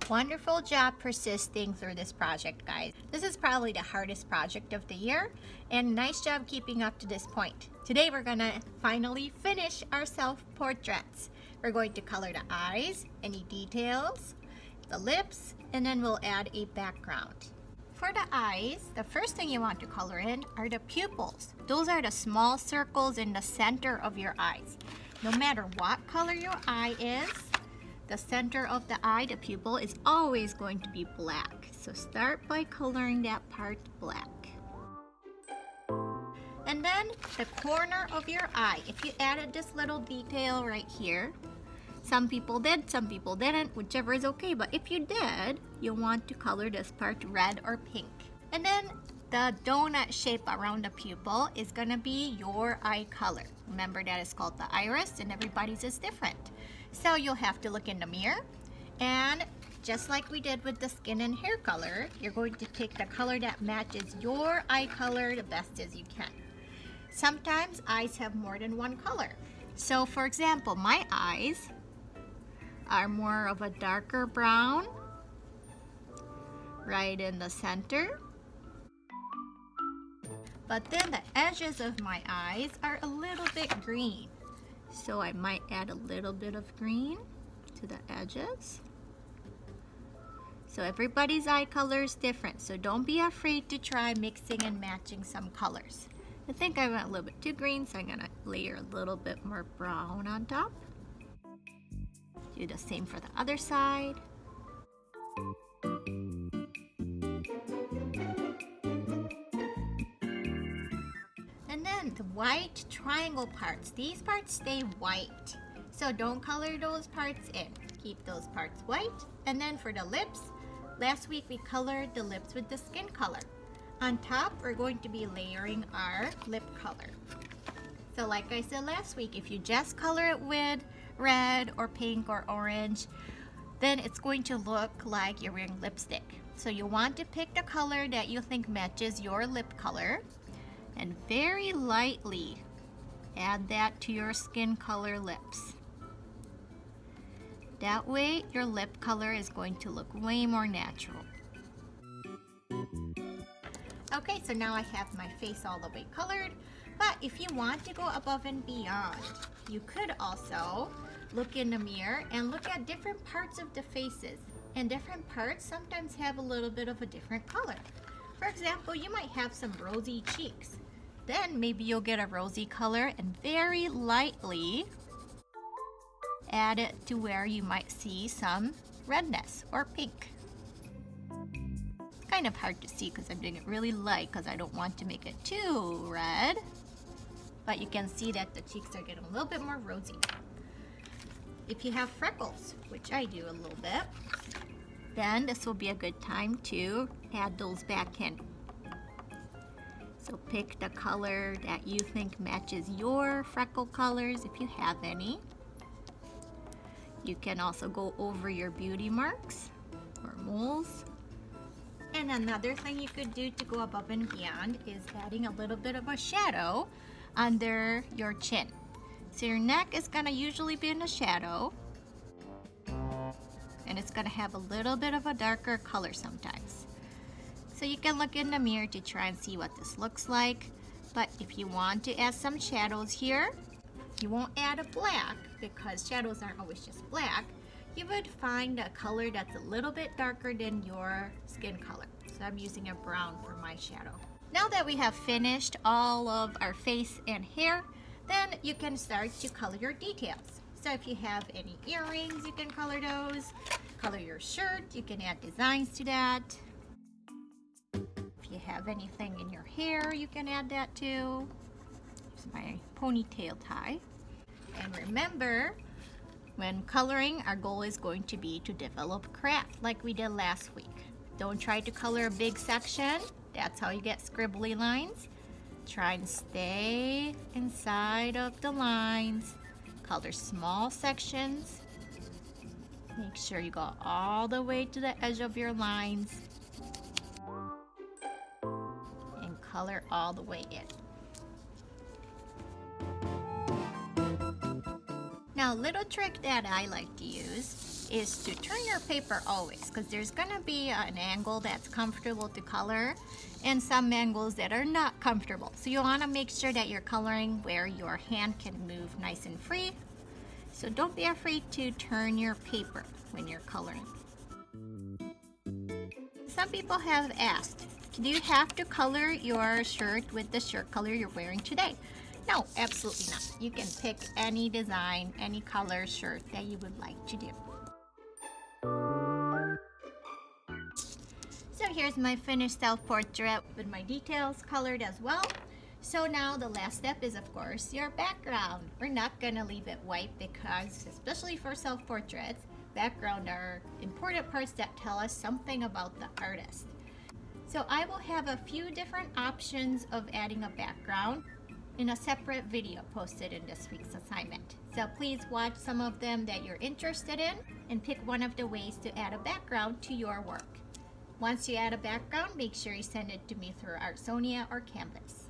Wonderful job persisting through this project, guys. This is probably the hardest project of the year, and nice job keeping up to this point. Today we're gonna finally finish our self-portraits. We're going to color the eyes, any details, the lips, and then we'll add a background. For the eyes, the first thing you want to color in are the pupils. Those are the small circles in the center of your eyes. No matter what color your eye is, the center of the eye, the pupil, is always going to be black. So start by coloring that part black. And then the corner of your eye, if you added this little detail right here, some people did, some people didn't, whichever is okay. But if you did, you'll want to color this part red or pink. And then the donut shape around the pupil is gonna be your eye color. Remember that is called the iris, and everybody's is different. So you'll have to look in the mirror, and just like we did with the skin and hair color, you're going to pick the color that matches your eye color the best as you can. Sometimes eyes have more than one color. So for example, my eyes are more of a darker brown right in the center. But then the edges of my eyes are a little bit green. So I might add a little bit of green to the edges. So everybody's eye color is different, so don't be afraid to try mixing and matching some colors. I think I went a little bit too green, so I'm gonna layer a little bit more brown on top. Do the same for the other side. And then the white triangle parts, these parts stay white. So don't color those parts in. Keep those parts white. And then for the lips, last week we colored the lips with the skin color. On top, we're going to be layering our lip color. So like I said last week, if you just color it with red or pink or orange, then it's going to look like you're wearing lipstick. So you want to pick the color that you think matches your lip color, and very lightly add that to your skin color lips. That way your lip color is going to look way more natural. Okay, so now I have my face all the way colored, but if you want to go above and beyond, you could also look in the mirror and look at different parts of the faces. And different parts sometimes have a little bit of a different color. For example, you might have some rosy cheeks. Then maybe you'll get a rosy color and very lightly add it to where you might see some redness or pink. It's kind of hard to see because I'm doing it really light because I don't want to make it too red. But you can see that the cheeks are getting a little bit more rosy. If you have freckles, which I do a little bit, then this will be a good time to add those back in. So pick the color that you think matches your freckle colors if you have any. You can also go over your beauty marks or moles. And another thing you could do to go above and beyond is adding a little bit of a shadow under your chin. So your neck is gonna usually be in the shadow, and it's gonna have a little bit of a darker color sometimes. So you can look in the mirror to try and see what this looks like. But if you want to add some shadows here, you won't add a black because shadows aren't always just black. You would find a color that's a little bit darker than your skin color. So I'm using a brown for my shadow. Now that we have finished all of our face and hair, then you can start to color your details. So if you have any earrings, you can color those. Color your shirt, you can add designs to that. If you have anything in your hair, you can add that too. Here's my ponytail tie. And remember, when coloring, our goal is going to be to develop craft like we did last week. Don't try to color a big section. That's how you get scribbly lines. Try and stay inside of the lines. Color small sections. Make sure you go all the way to the edge of your lines. And color all the way in. Now, a little trick that I like to use is to turn your paper always, because there's gonna be an angle that's comfortable to color and some angles that are not comfortable. So you wanna make sure that you're coloring where your hand can move nice and free. So don't be afraid to turn your paper when you're coloring. Some people have asked, do you have to color your shirt with the shirt color you're wearing today? No, absolutely not. You can pick any design, any color shirt that you would like to do. So here's my finished self-portrait with my details colored as well. So now the last step is, of course, your background. We're not gonna leave it white because, especially for self-portraits, background are important parts that tell us something about the artist. So I will have a few different options of adding a background in a separate video posted in this week's assignment. So please watch some of them that you're interested in and pick one of the ways to add a background to your work. Once you add a background, make sure you send it to me through Artsonia or Canvas.